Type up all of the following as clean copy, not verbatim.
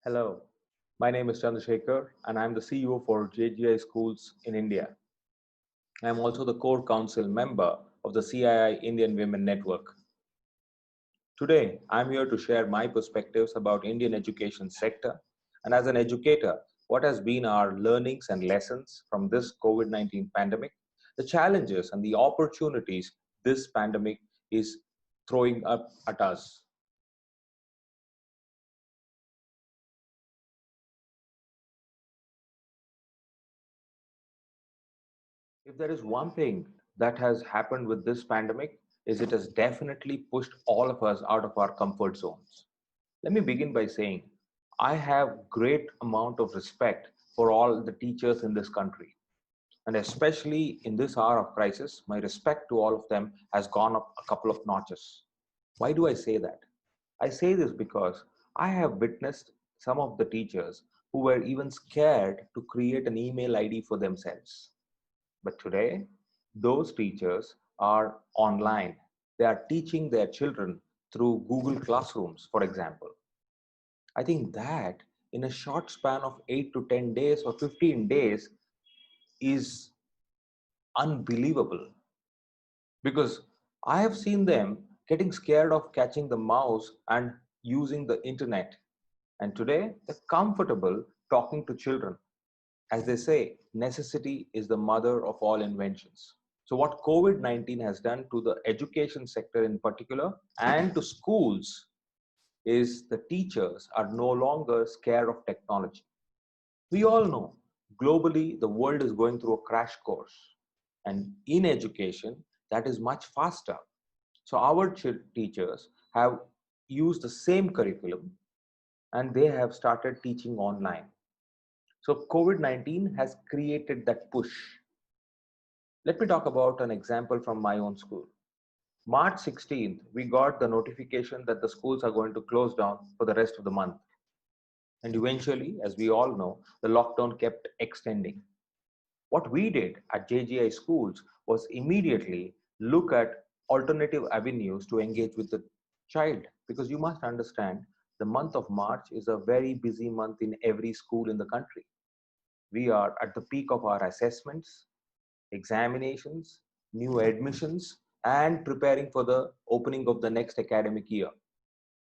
Hello, my name is Chandrashekar and I'm the CEO for JGI Schools in India. I'm also the core council member of the CII-Indian Women Network. Today, I'm here to share my perspectives about Indian education sector and as an educator, what has been our learnings and lessons from this COVID-19 pandemic, the challenges and the opportunities this pandemic is throwing up at us. If there is one thing that has happened with this pandemic, is it has definitely pushed all of us out of our comfort zones. Let me begin by saying I have great amount of respect for all the teachers in this country. And especially in this hour of crisis, my respect to all of them has gone up a couple of notches. Why do I say that? I say this because I have witnessed some of the teachers who were even scared to create an email ID for themselves. But today, those teachers are online. They are teaching their children through Google Classrooms, for example. I think that in a short span of 8 to 10 days or 15 days is unbelievable because I have seen them getting scared of catching the mouse and using the internet. And today, they're comfortable talking to children. As they say, necessity is the mother of all inventions. So, what COVID 19 has done to the education sector in particular and to schools is the teachers are no longer scared of technology. We all know globally the world is going through a crash course, and in education, that is much faster. So, our teachers have used the same curriculum and they have started teaching online. So, COVID 19 has created that push. Let me talk about an example from my own school. March 16th, we got the notification that the schools are going to close down for the rest of the month. And eventually, as we all know, the lockdown kept extending. What we did at JGI schools was immediately look at alternative avenues to engage with the child. Because you must understand, the month of March is a very busy month in every school in the country. We are at the peak of our assessments, examinations, new admissions, and preparing for the opening of the next academic year.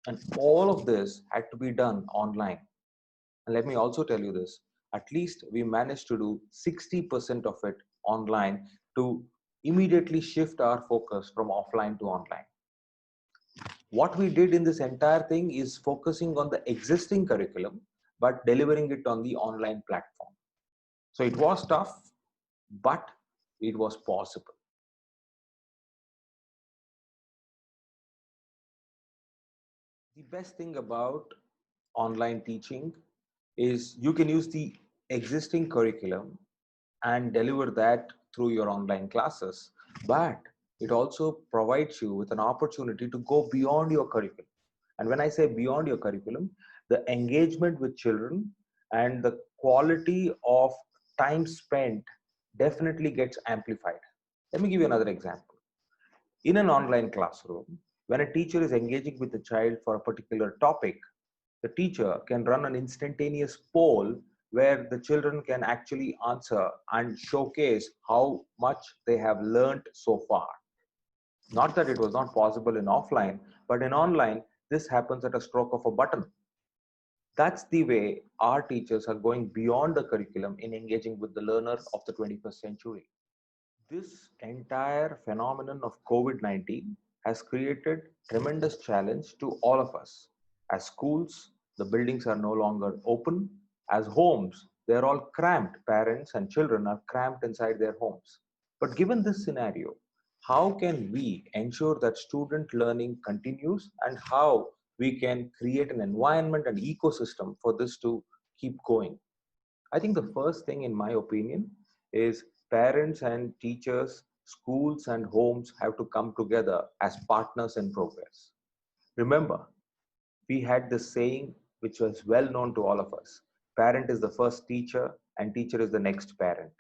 And all of this had to be done online. And let me also tell you this, at least we managed to do 60% of it online to immediately shift our focus from offline to online. What we did in this entire thing is focusing on the existing curriculum, but delivering it on the online platform. So it was tough, but it was possible. The best thing about online teaching is you can use the existing curriculum and deliver that through your online classes, but it also provides you with an opportunity to go beyond your curriculum. And when I say beyond your curriculum, the engagement with children and the quality of time spent definitely gets amplified. Let me give you another example. In an online classroom, when a teacher is engaging with the child for a particular topic, the teacher can run an instantaneous poll where the children can actually answer and showcase how much they have learned so far. Not that it was not possible in offline, but in online, this happens at a stroke of a button. That's the way our teachers are going beyond the curriculum in engaging with the learner of the 21st century. This entire phenomenon of COVID-19 has created tremendous challenge to all of us. As schools, the buildings are no longer open. As homes, they're all cramped. Parents and children are cramped inside their homes. But given this scenario, how can we ensure that student learning continues and how we can create an environment and ecosystem for this to keep going? I think the first thing, in my opinion, is parents and teachers, schools and homes have to come together as partners in progress. Remember, we had this saying which was well known to all of us: parent is the first teacher, and teacher is the next parent.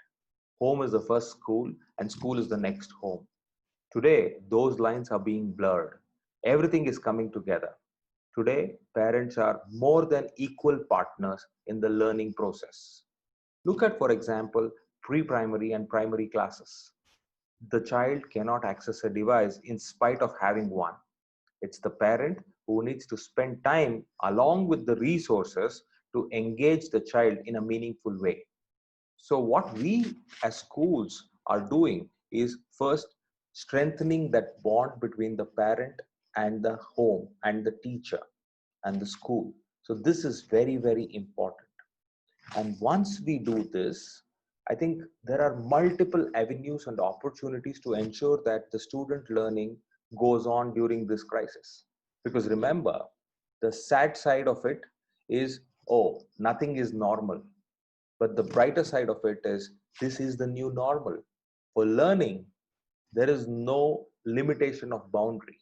Home is the first school, and school is the next home. Today, those lines are being blurred. Everything is coming together. Today, parents are more than equal partners in the learning process. Look at, for example, pre-primary and primary classes. The child cannot access a device in spite of having one. It's the parent who needs to spend time along with the resources to engage the child in a meaningful way. So, what we as schools are doing is first strengthening that bond between the parent and the home and the teacher and the school. So, this is very, very important. And once we do this, I think there are multiple avenues and opportunities to ensure that the student learning goes on during this crisis. Because remember, the sad side of it is, oh, nothing is normal. But the brighter side of it is, this is the new normal. For learning, there is no limitation of boundary.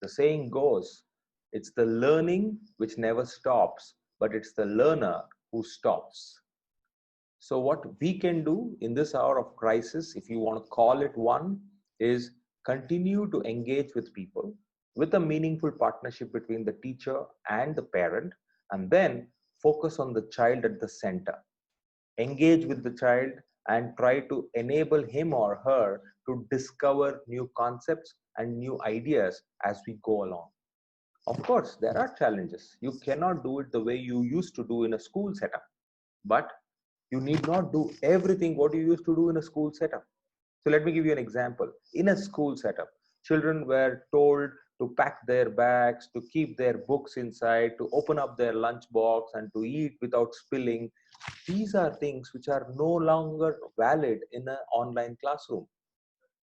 The saying goes, it's the learning which never stops, but it's the learner who stops. So, what we can do in this hour of crisis, if you want to call it one, is continue to engage with people with a meaningful partnership between the teacher and the parent, and then focus on the child at the center. Engage with the child and try to enable him or her to discover new concepts and new ideas as we go along. Of course, there are challenges. You cannot do it the way you used to do in a school setup, but you need not do everything what you used to do in a school setup. So let me give you an example. In a school setup, children were told to pack their bags, to keep their books inside, to open up their lunch box and to eat without spilling. These are things which are no longer valid in an online classroom.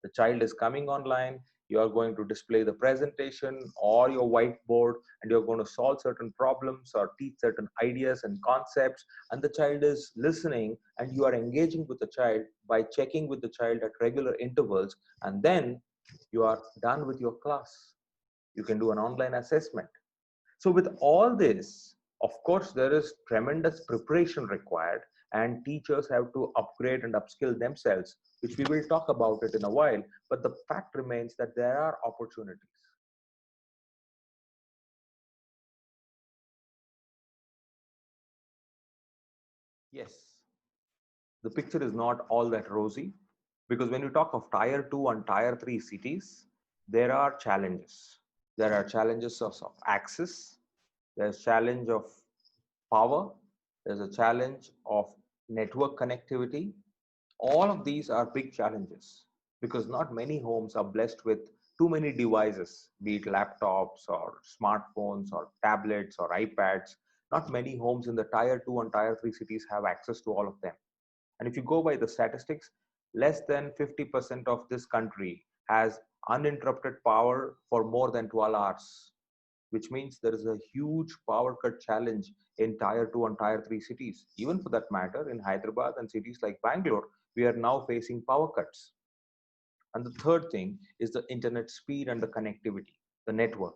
The child is coming online, you are going to display the presentation or your whiteboard, and you're going to solve certain problems or teach certain ideas and concepts, and the child is listening, and you are engaging with the child by checking with the child at regular intervals, and then you are done with your class. You can do an online assessment. So, with all this, of course, there is tremendous preparation required, and teachers have to upgrade and upskill themselves, which we will talk about it in a while. But the fact remains that there are opportunities. Yes, the picture is not all that rosy, because when you talk of tier 2 and tier 3 cities, there are challenges. There are challenges of access, there's challenge of power, there's a challenge of network connectivity. All of these are big challenges because not many homes are blessed with too many devices, be it laptops or smartphones or tablets or iPads. Not many homes in the tier 2 and tier 3 cities have access to all of them. And if you go by the statistics, less than 50% of this country has uninterrupted power for more than 12 hours, which means there is a huge power cut challenge in tier 2 and tier 3 cities. Even for that matter, in Hyderabad and cities like Bangalore, we are now facing power cuts. And the third thing is the internet speed and the connectivity, the network.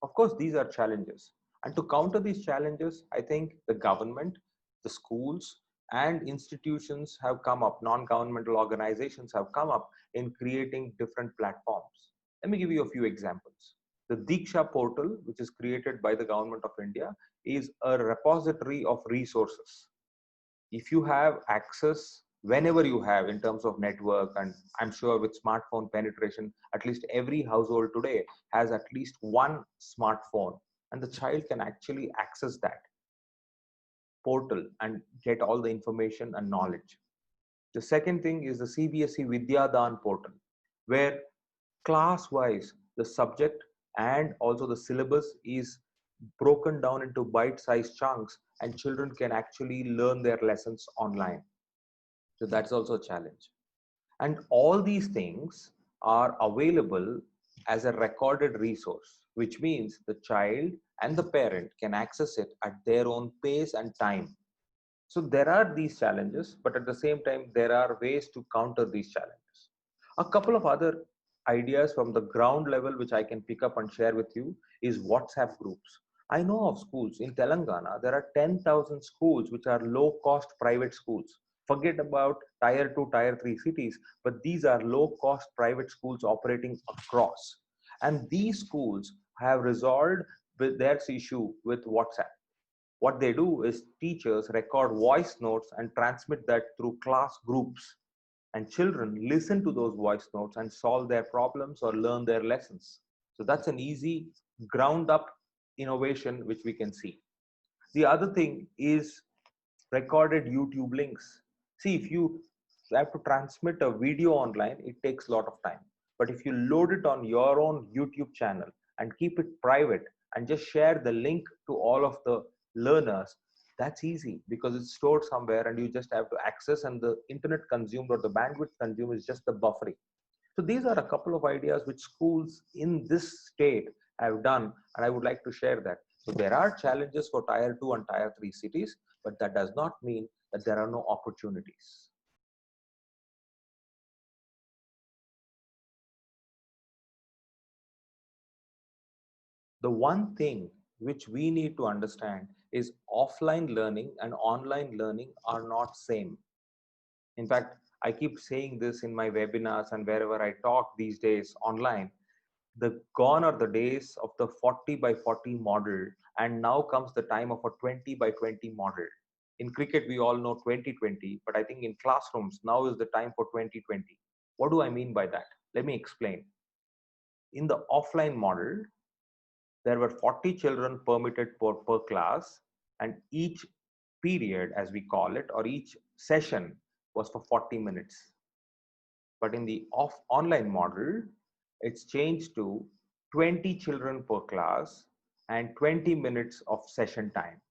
Of course, these are challenges. And to counter these challenges, I think the government, the schools, and institutions have come up, non governmental organizations have come up in creating different platforms. Let me give you a few examples. The Diksha portal, which is created by the government of India, is a repository of resources. If you have access whenever you have in terms of network, and I'm sure with smartphone penetration, at least every household today has at least one smartphone, and the child can actually access that portal and get all the information and knowledge. The second thing is the CBSE Vidyadan portal, where class wise the subject and also the syllabus is broken down into bite sized chunks, and children can actually learn their lessons online. So that's also a challenge. And all these things are available as a recorded resource, which means the child and the parent can access it at their own pace and time. So there are these challenges, but at the same time, there are ways to counter these challenges. A couple of other ideas from the ground level, which I can pick up and share with you, is WhatsApp groups. I know of schools in Telangana, there are 10,000 schools which are low cost private schools. Forget about tier 2, tier 3 cities, but these are low cost private schools operating across. And these schools have resolved there's issue with WhatsApp. What they do is teachers record voice notes and transmit that through class groups, and children listen to those voice notes and solve their problems or learn their lessons. So that's an easy ground up innovation which we can see. The other thing is recorded YouTube links. See, if you have to transmit a video online, it takes a lot of time. But if you load it on your own YouTube channel and keep it private and just share the link to all of the learners, that's easy because it's stored somewhere and you just have to access, and the internet consumed or the bandwidth consumed is just the buffering. So these are a couple of ideas which schools in this state have done, and I would like to share that. So there are challenges for tier 2 and tier 3 cities, but that does not mean that there are no opportunities. The one thing which we need to understand is offline learning and online learning are not same. In fact, I keep saying this in my webinars and wherever I talk these days online. The gone are the days of the 40 by 40 model, and now comes the time of a 20 by 20 model. In cricket, we all know 2020, but I think in classrooms, now is the time for 2020. What do I mean by that? Let me explain. In the offline model, there were 40 children permitted per class, and each period, as we call it, or each session was for 40 minutes. But in the online model, it's changed to 20 children per class and 20 minutes of session time.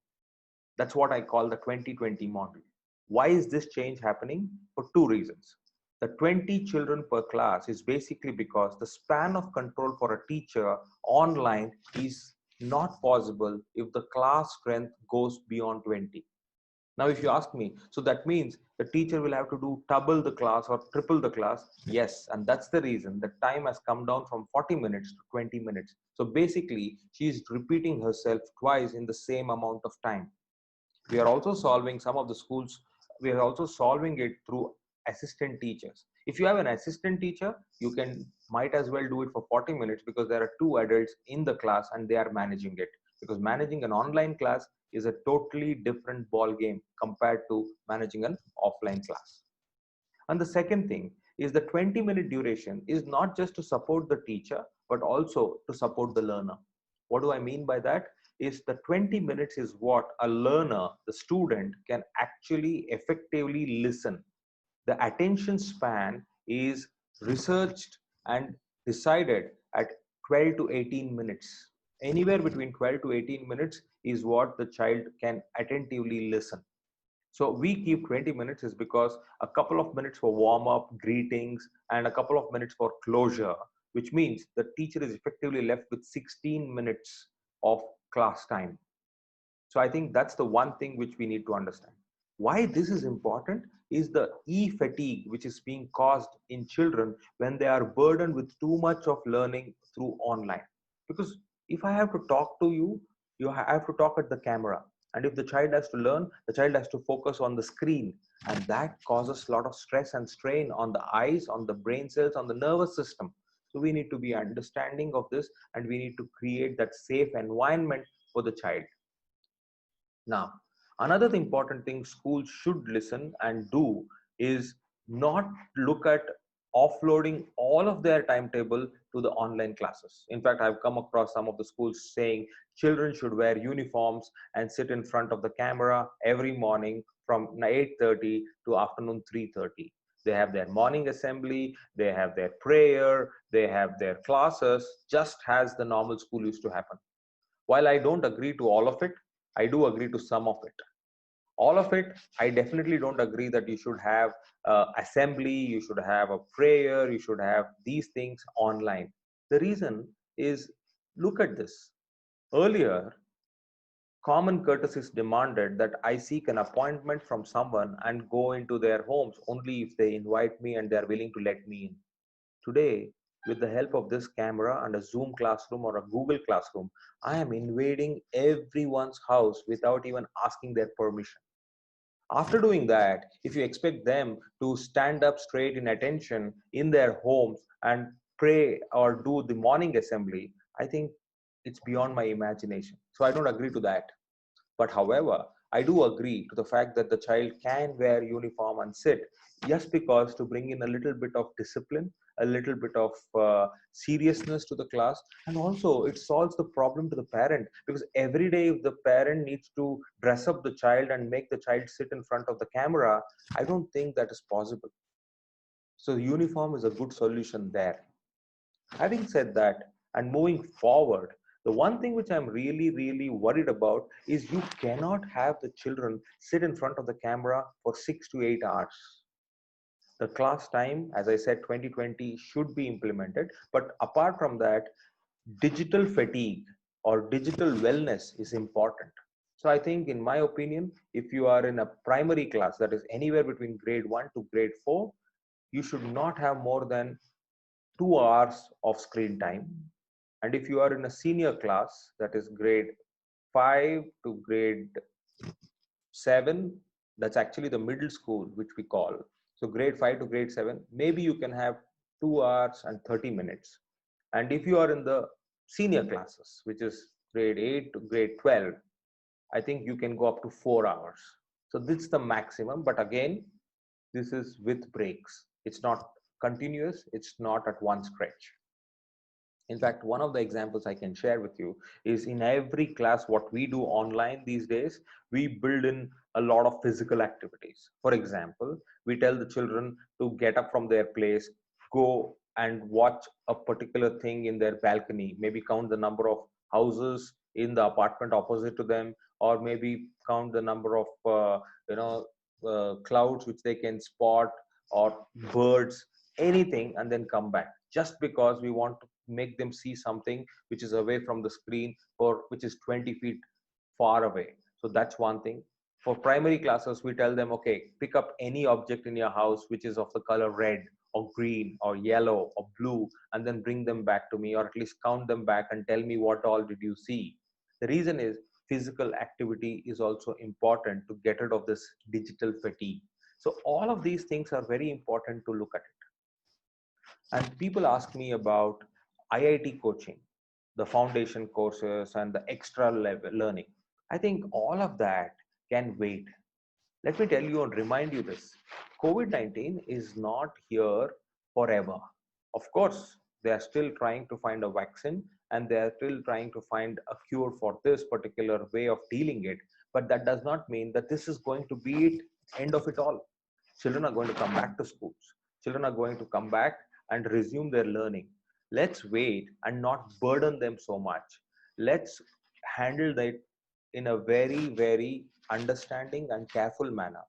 That's what I call the 2020 model. Why is this change happening? For two reasons. The 20 children per class is basically because the span of control for a teacher online is not possible if the class strength goes beyond 20. Now, if you ask me, so that means the teacher will have to do double the class or triple the class. Yes, and that's the reason the time has come down from 40 minutes to 20 minutes. So basically, she is repeating herself twice in the same amount of time. We are also solving some of the schools, we are also solving it through assistant teachers. If you have an assistant teacher, you can might as well do it for 40 minutes because there are two adults in the class and they are managing it. Because managing an online class is a totally different ball game compared to managing an offline class. And the second thing is the 20-minute duration is not just to support the teacher, but also to support the learner. What do I mean by that? Is the 20 minutes is what a learner, the student, can actually effectively listen. The attention span is researched and decided at 12 to 18 minutes. Anywhere between 12 to 18 minutes is what the child can attentively listen. So we keep 20 minutes is because a couple of minutes for warm up, greetings, and a couple of minutes for closure, which means the teacher is effectively left with 16 minutes of class time. So I think that's the one thing which we need to understand. Why this is important is the e-fatigue which is being caused in children when they are burdened with too much of learning through online. Because if I have to talk to you, you have to talk at the camera. And if the child has to learn, the child has to focus on the screen. And that causes a lot of stress and strain on the eyes, on the brain cells, on the nervous system. So we need to be understanding of this and we need to create that safe environment for the child. Now, another important thing schools should listen and do is not look at offloading all of their timetable to the online classes. In fact, I've come across some of the schools saying children should wear uniforms and sit in front of the camera every morning from 8:30 to afternoon 3:30. They have their morning assembly, they have their prayer, they have their classes, just as the normal school used to happen. While I don't agree to all of it, I do agree to some of it. All of it, I definitely don't agree that you should have assembly, you should have a prayer, you should have these things online. The reason is, look at this. Earlier, common courtesies demanded that I seek an appointment from someone and go into their homes only if they invite me and they are willing to let me in. Today, with the help of this camera and a Zoom classroom or a Google classroom, I am invading everyone's house without even asking their permission. After doing that, if you expect them to stand up straight in attention in their homes and pray or do the morning assembly, I think it's beyond my imagination. So I don't agree to that. But however, I do agree to the fact that the child can wear uniform and sit, just because to bring in a little bit of discipline, a little bit of seriousness to the class, and also it solves the problem to the parent, because every day if the parent needs to dress up the child and make the child sit in front of the camera, I don't think that is possible. So uniform is a good solution there. Having said that, and moving forward, the one thing which I'm really, really worried about is you cannot have the children sit in front of the camera for 6 to 8 hours. The class time, as I said, 2020 should be implemented. But apart from that, digital fatigue or digital wellness is important. So I think, in my opinion, if you are in a primary class, that is anywhere between grade 1 to grade 4, you should not have more than 2 hours of screen time. And if you are in a senior class, that is grade 5 to grade 7, that's actually the middle school, which we call. So grade 5 to grade 7, maybe you can have 2 hours and 30 minutes. And if you are in the senior classes, which is grade 8 to grade 12, I think you can go up to 4 hours. So this is the maximum. But again, this is with breaks. It's not continuous. It's not at one stretch. In fact, one of the examples I can share with you is, in every class, what we do online these days, we build in a lot of physical activities. For example, we tell the children to get up from their place, go and watch a particular thing in their balcony, maybe count the number of houses in the apartment opposite to them, or maybe count the number of clouds which they can spot, or birds, anything, and then come back, just because we want to make them see something which is away from the screen, or which is 20 feet far away. So that's one thing. For primary classes, we tell them, okay, pick up any object in your house which is of the color red or green or yellow or blue, and then bring them back to me, or at least count them back and tell me what all did you see. The reason is, physical activity is also important to get rid of this digital fatigue. So all of these things are very important to look at it. And people ask me about IIT coaching, the foundation courses, and the extra level learning. I think all of that can wait. Let me tell you and remind you this: COVID-19 is not here forever. Of course, they are still trying to find a vaccine, and they are still trying to find a cure for this particular way of dealing it. But that does not mean that this is going to be it, end of it all. Children are going to come back to schools. Children are going to come back and resume their learning. Let's wait and not burden them so much. Let's handle that in a very, very understanding and careful manner.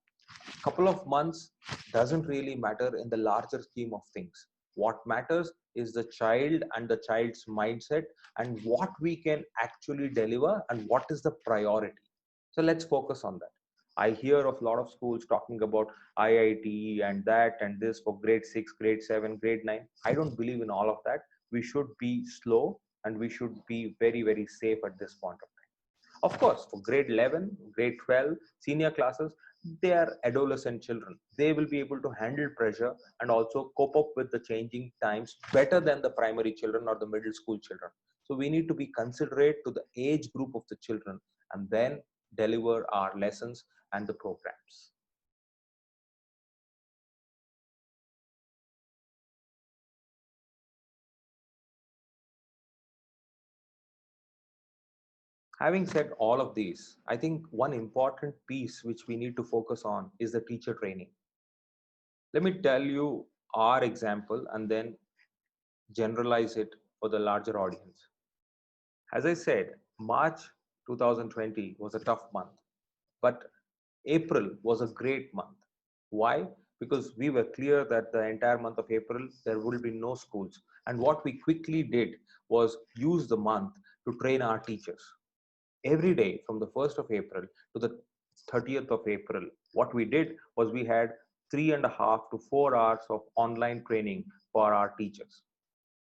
Couple of months doesn't really matter in the larger scheme of things. What matters is the child and the child's mindset, and what we can actually deliver, and what is the priority. So let's focus on that. I hear of a lot of schools talking about IIT and that and this for grade 6, grade 7, grade 9. I don't believe in all of that. We should be slow, and we should be very, very safe at this point of time. Of course, for grade 11, grade 12, senior classes, they are adolescent children. They will be able to handle pressure and also cope up with the changing times better than the primary children or the middle school children. So we need to be considerate to the age group of the children, and then deliver our lessons and the programs. Having said all of these, I think one important piece which we need to focus on is the teacher training. Let me tell you our example and then generalize it for the larger audience. As I said, March 2020 was a tough month, but April was a great month. Why? Because we were clear that the entire month of April there will be no schools. And what we quickly did was use the month to train our teachers. Every day from the 1st of April to the 30th of April, what we did was we had 3.5 to 4 hours of online training for our teachers.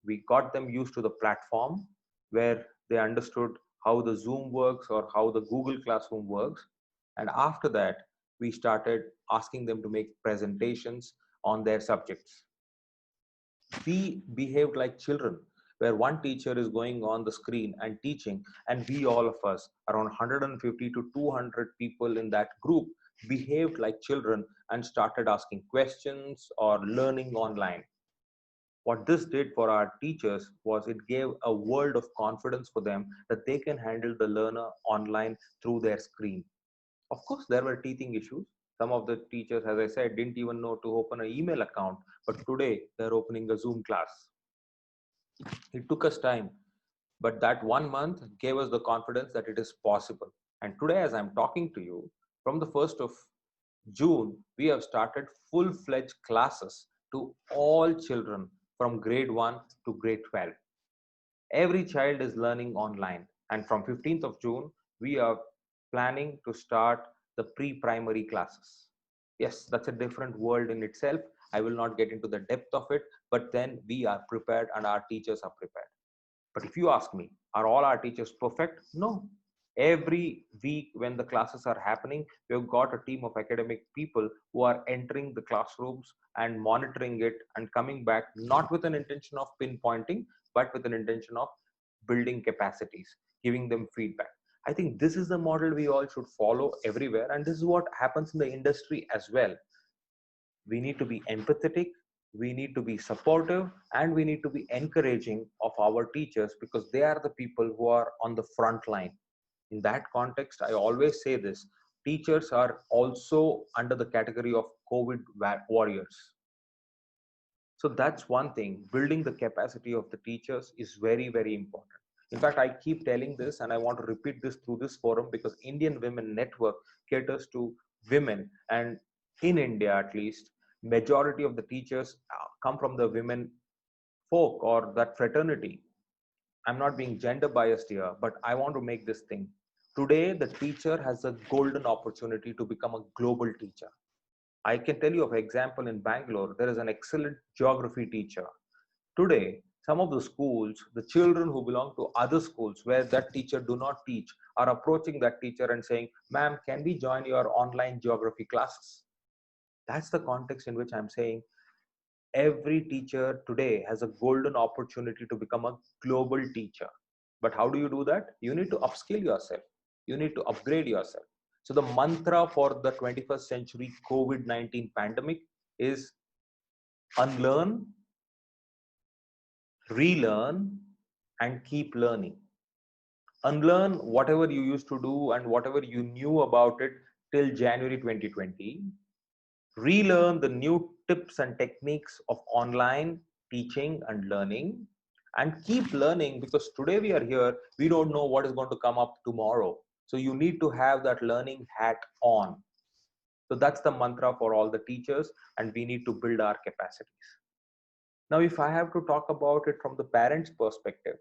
We got them used to the platform, where they understood how the Zoom works or how the Google Classroom works. And after that, we started asking them to make presentations on their subjects. We behaved like children. where one teacher is going on the screen and teaching, and we all of us, around 150 to 200 people in that group, behaved like children and started asking questions or learning online. What this did for our teachers was it gave a world of confidence for them that they can handle the learner online through their screen. Of course, there were teething issues. Some of the teachers, as I said, didn't even know to open an email account, but today they're opening a Zoom class. It took us time, but that 1 month gave us the confidence that it is possible. And today, as I'm talking to you, from the 1st of June, we have started full-fledged classes to all children from grade 1 to grade 12. Every child is learning online. And from 15th of June, we are planning to start the pre-primary classes. Yes, that's a different world in itself. I will not get into the depth of it, but then we are prepared and our teachers are prepared. But if you ask me, are all our teachers perfect? No. Every week when the classes are happening, we've got a team of academic people who are entering the classrooms and monitoring it and coming back, not with an intention of pinpointing, but with an intention of building capacities, giving them feedback. I think this is the model we all should follow everywhere. And this is what happens in the industry as well. We need to be empathetic, we need to be supportive, and we need to be encouraging of our teachers because they are the people who are on the front line. In that context, I always say this: teachers are also under the category of COVID warriors. So that's one thing. Building the capacity of the teachers is very, very important. In fact, I keep telling this and I want to repeat this through this forum because Indian Women Network caters to women, and in India at least, majority of the teachers come from the women folk or that fraternity. I'm not being gender biased here, but I want to make this thing. Today, the teacher has a golden opportunity to become a global teacher. I can tell you of example in Bangalore, there is an excellent geography teacher. Today, some of the schools, the children who belong to other schools where that teacher do not teach are approaching that teacher and saying, ma'am, can we join your online geography classes? That's the context in which I'm saying every teacher today has a golden opportunity to become a global teacher. But how do you do that? You need to upskill yourself. You need to upgrade yourself. So the mantra for the 21st century COVID-19 pandemic is unlearn, relearn, and keep learning. Unlearn whatever you used to do and whatever you knew about it till January 2020. Relearn the new tips and techniques of online teaching and learning, and keep learning because today we are here, we don't know what is going to come up tomorrow. So you need to have that learning hat on. So that's the mantra for all the teachers, and we need to build our capacities. Now, if I have to talk about it from the parents' perspective,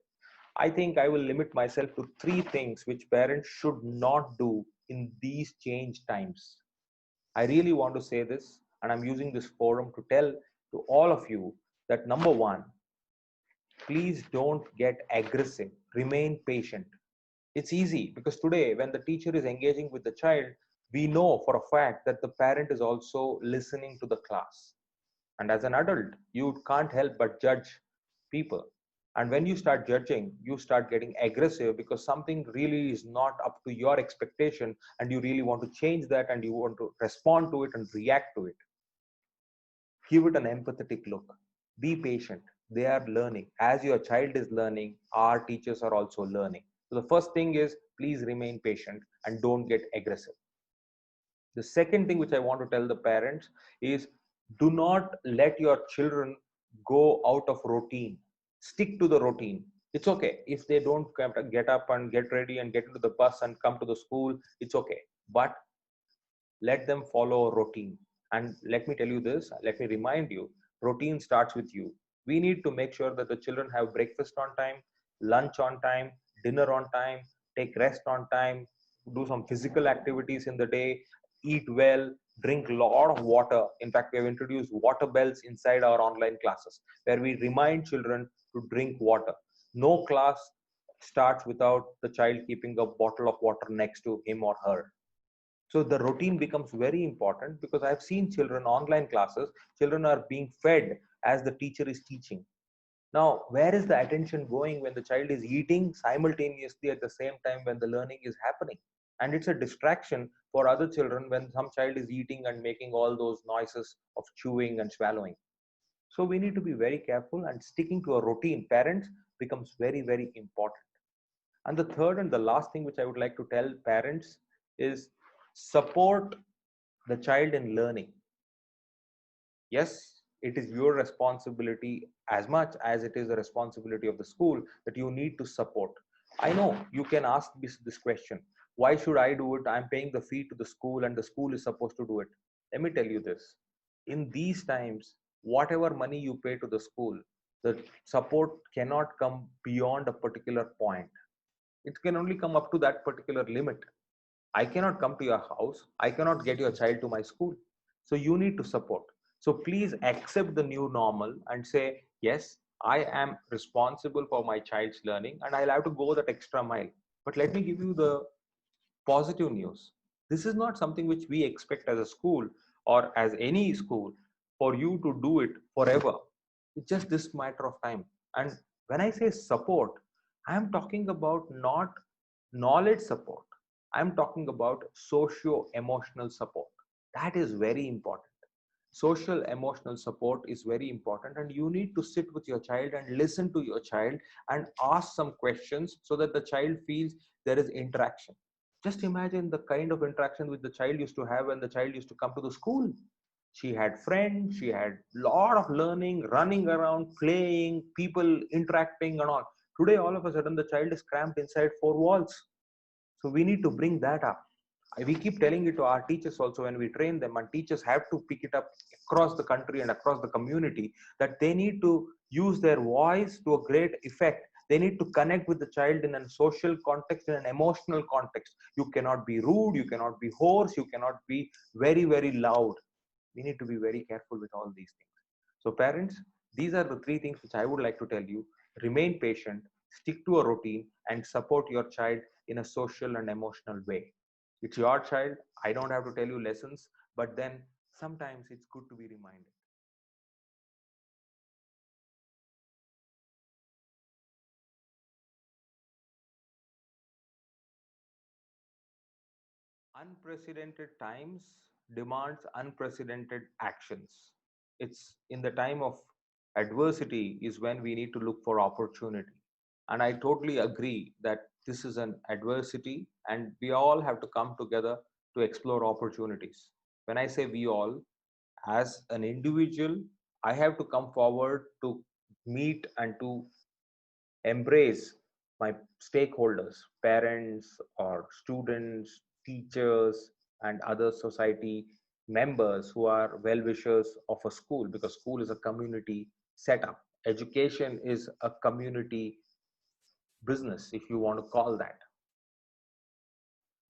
I think I will limit myself to three things which parents should not do in these change times. I really want to say this, and I'm using this forum to tell to all of you that number one, please don't get aggressive, remain patient. It's easy because today, when the teacher is engaging with the child, we know for a fact that the parent is also listening to the class. And as an adult, you can't help but judge people. And when you start judging, you start getting aggressive because something really is not up to your expectation, and you really want to change that and you want to respond to it and react to it. Give it an empathetic look. Be patient. They are learning. As your child is learning, our teachers are also learning. So the first thing is please remain patient and don't get aggressive. The second thing which I want to tell the parents is do not let your children go out of routine. Stick to the routine. It's okay if they don't get up and get ready and get into the bus and come to the school. It's okay. But let them follow a routine. And let me tell you this, let me remind you, routine starts with you. We need to make sure that the children have breakfast on time, lunch on time, dinner on time, take rest on time, do some physical activities in the day, eat well, drink a lot of water. In fact, we have introduced water bells inside our online classes where we remind children to drink water. No class starts without the child keeping a bottle of water next to him or her. So the routine becomes very important because I've seen children online classes, children are being fed as the teacher is teaching. Now, where is the attention going when the child is eating simultaneously at the same time when the learning is happening? And it's a distraction for other children when some child is eating and making all those noises of chewing and swallowing. So we need to be very careful, and sticking to a routine, parents, becomes very, very important. And the third and the last thing which I would like to tell parents is support the child in learning. Yes, it is your responsibility as much as it is the responsibility of the school that you need to support. I know you can ask this question, why should I do it? I'm paying the fee to the school and the school is supposed to do it. Let me tell you this, in these times, whatever money you pay to the school, the support cannot come beyond a particular point. It can only come up to that particular limit. I cannot come to your house. I cannot get your child to my school. So you need to support. So please accept the new normal and say, yes, I am responsible for my child's learning and I'll have to go that extra mile. But let me give you the positive news. This is not something which we expect as a school or as any school for you to do it forever. It's just this matter of time. And when I say support, I am talking about not knowledge support. I'm talking about socio emotional support. That is very important. Social emotional support is very important, and you need to sit with your child and listen to your child and ask some questions so that the child feels there is interaction. Just imagine the kind of interaction which the child used to have when the child used to come to the school. She had friends, she had lot of learning, running around, playing, people interacting and all. Today, all of a sudden, the child is cramped inside four walls. So we need to bring that up. We keep telling it to our teachers also when we train them, and teachers have to pick it up across the country and across the community, that they need to use their voice to a great effect. They need to connect with the child in a social context, in an emotional context. You cannot be rude, you cannot be hoarse, you cannot be very, very loud. We need to be very careful with all these things. So, parents, these are the three things which I would like to tell you. Remain patient, stick to a routine, and support your child in a social and emotional way. It's your child. I don't have to tell you lessons, but then sometimes it's good to be reminded. Unprecedented times demands unprecedented actions. It's in the time of adversity is when we need to look for opportunity. And I totally agree that this is an adversity and we all have to come together to explore opportunities. When I say we all, as an individual, I have to come forward to meet and to embrace my stakeholders, parents or students, teachers, and other society members who are well wishers of a school, because school is a community setup. Education is a community business, if you want to call that.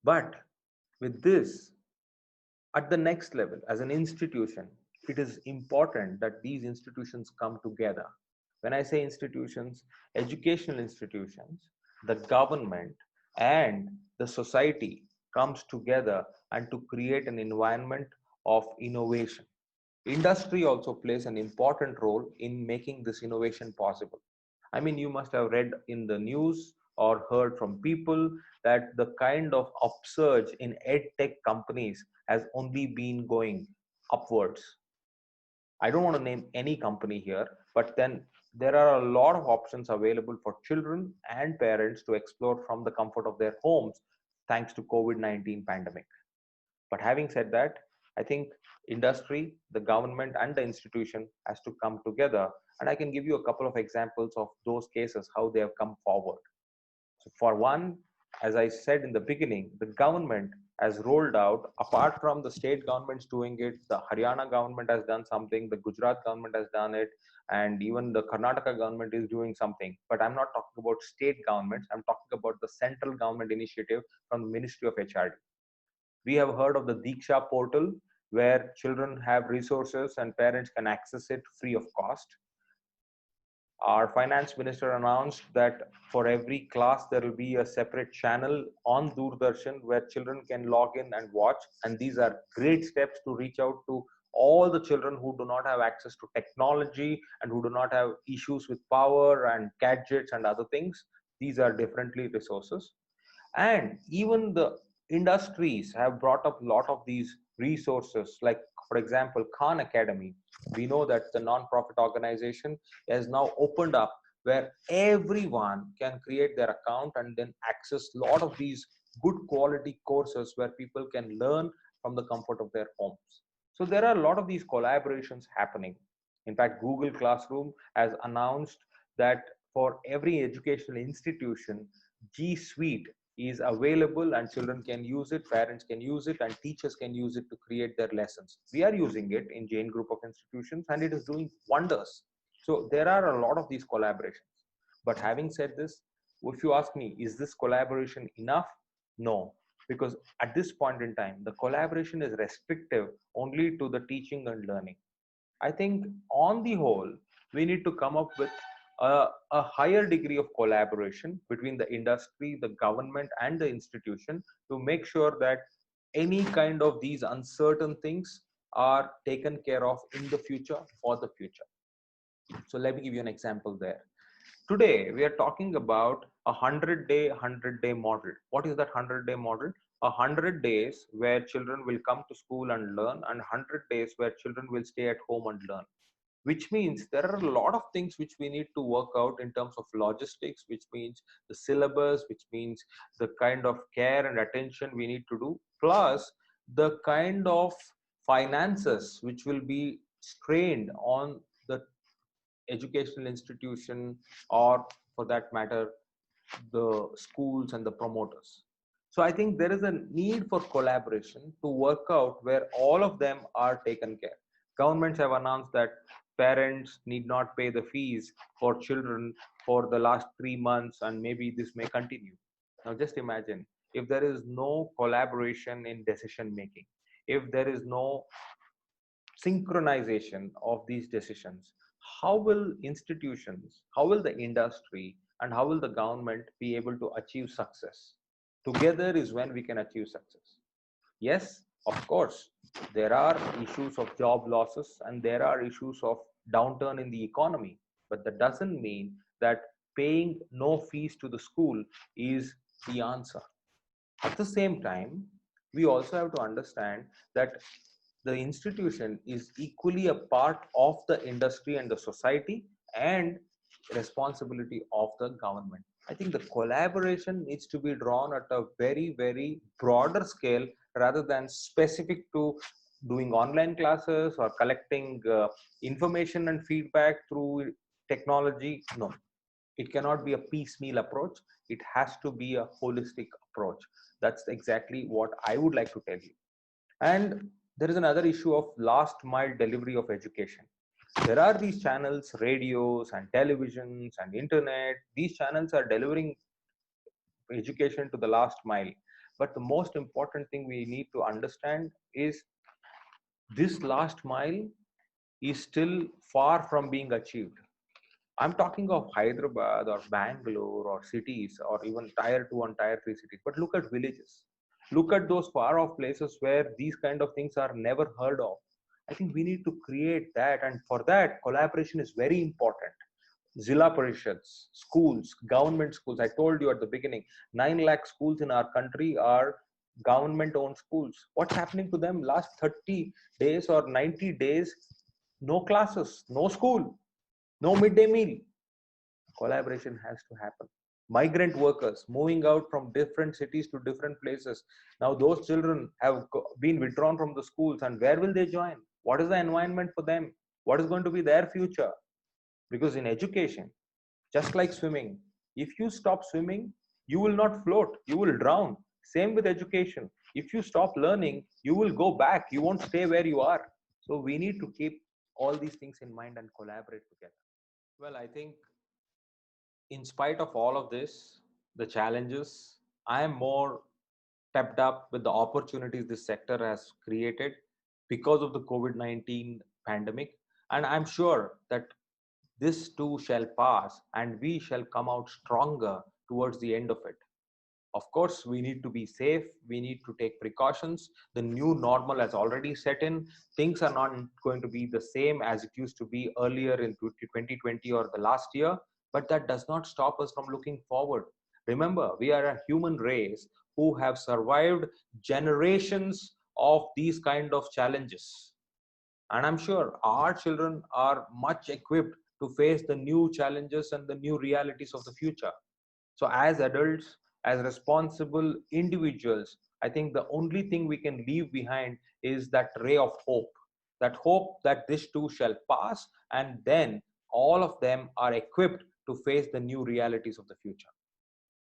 But with this, at the next level, as an institution, it is important that these institutions come together. When I say institutions, educational institutions, the government, and the society comes together and to create an environment of innovation. Industry also plays an important role in making this innovation possible. I mean, you must have read in the news or heard from people that the kind of upsurge in ed tech companies has only been going upwards. I don't want to name any company here, but then there are a lot of options available for children and parents to explore from the comfort of their homes thanks to COVID-19 pandemic. But having said that, I think industry, the government, and the institution has to come together. And I can give you a couple of examples of those cases, how they have come forward. So for one, as I said in the beginning, the government has rolled out, apart from the state governments doing it, the Haryana government has done something, the Gujarat government has done it, and even the Karnataka government is doing something. But I'm not talking about state governments, I'm talking about the central government initiative from the Ministry of HRD. We have heard of the Diksha portal, where children have resources and parents can access it free of cost. Our finance minister announced that for every class, there will be a separate channel on Doordarshan where children can log in and watch. And these are great steps to reach out to all the children who do not have access to technology and who do not have issues with power and gadgets and other things. These are differently resources. And even the industries have brought up a lot of these resources, like for example Khan Academy. We know that the non-profit organization has now opened up where everyone can create their account and then access a lot of these good quality courses where people can learn from the comfort of their homes. So there are a lot of these collaborations happening. In fact, Google Classroom has announced that for every educational institution, G Suite is available and children can use it, parents can use it, and teachers can use it to create their lessons. We are using it in Jain Group of Institutions and it is doing wonders. So there are a lot of these collaborations. But having said this, if you ask me, is this collaboration enough? No, because at this point in time, the collaboration is restrictive only to the teaching and learning. I think on the whole, we need to come up with a higher degree of collaboration between the industry, the government, and the institution to make sure that any kind of these uncertain things are taken care of in the future for the future. So let me give you an example there. Today, we are talking about a 100-day model. What is that 100-day model? 100 days where children will come to school and learn, and 100 days where children will stay at home and learn. Which means there are a lot of things which we need to work out in terms of logistics, which means the syllabus, which means the kind of care and attention we need to do, plus the kind of finances which will be strained on the educational institution, or for that matter the schools and the promoters. So I think there is a need for collaboration to work out where all of them are taken care. Governments have announced that parents need not pay the fees for children for the last 3 months, and maybe this may continue. Now just imagine if there is no collaboration in decision making, if there is no synchronization of these decisions, how will institutions, how will the industry, and how will the government be able to achieve success? Together is when we can achieve success. Yes, of course, there are issues of job losses and there are issues of downturn in the economy, but that doesn't mean that paying no fees to the school is the answer. At the same time, we also have to understand that the institution is equally a part of the industry and the society and responsibility of the government. I think the collaboration needs to be drawn at a very, very broader scale rather than specific to doing online classes or collecting information and feedback through technology. No, it cannot be a piecemeal approach. It has to be a holistic approach. That's exactly what I would like to tell you. And there is another issue of last mile delivery of education. There are these channels, radios and televisions and internet. These channels are delivering education to the last mile. But the most important thing we need to understand is this last mile is still far from being achieved. I'm talking of Hyderabad or Bangalore or cities or even tier 2 and tier 3 cities. But look at villages. Look at those far off places where these kind of things are never heard of. I think we need to create that. And for that, collaboration is very important. Zilla Parishads, schools, government schools. I told you at the beginning, 9 lakh schools in our country are government owned schools. What's happening to them? Last 30 days or 90 days, no classes, no school, no midday meal. Collaboration has to happen. Migrant workers moving out from different cities to different places. Now those children have been withdrawn from the schools, and where will they join? What is the environment for them? What is going to be their future? Because in education, just like swimming, if you stop swimming, you will not float, you will drown. Same with education. If you stop learning, you will go back, you won't stay where you are. So we need to keep all these things in mind and collaborate together. Well, I think in spite of all of this, the challenges, I am more pepped up with the opportunities this sector has created because of the COVID-19 pandemic. And I'm sure that this too shall pass and we shall come out stronger towards the end of it. Of course, we need to be safe. We need to take precautions. The new normal has already set in. Things are not going to be the same as it used to be earlier in 2020 or the last year, but that does not stop us from looking forward. Remember, we are a human race who have survived generations of these kind of challenges. And I'm sure our children are much equipped to face the new challenges and the new realities of the future. So, as adults, as responsible individuals, I think the only thing we can leave behind is that ray of hope, that hope that this too shall pass, and then all of them are equipped to face the new realities of the future.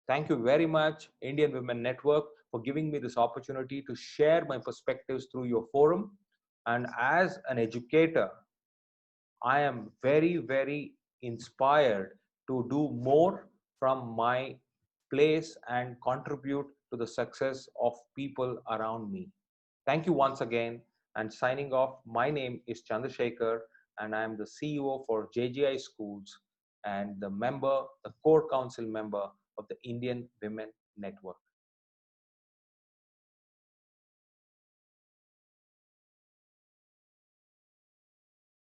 Thank you very much, Indian Women Network, for giving me this opportunity to share my perspectives through your forum. And as an educator, I am very, very inspired to do more from my place and contribute to the success of people around me. Thank you once again. And signing off, my name is Chandrashekar, and I am the CEO for JGI Schools and the core council member of the Indian Women Network.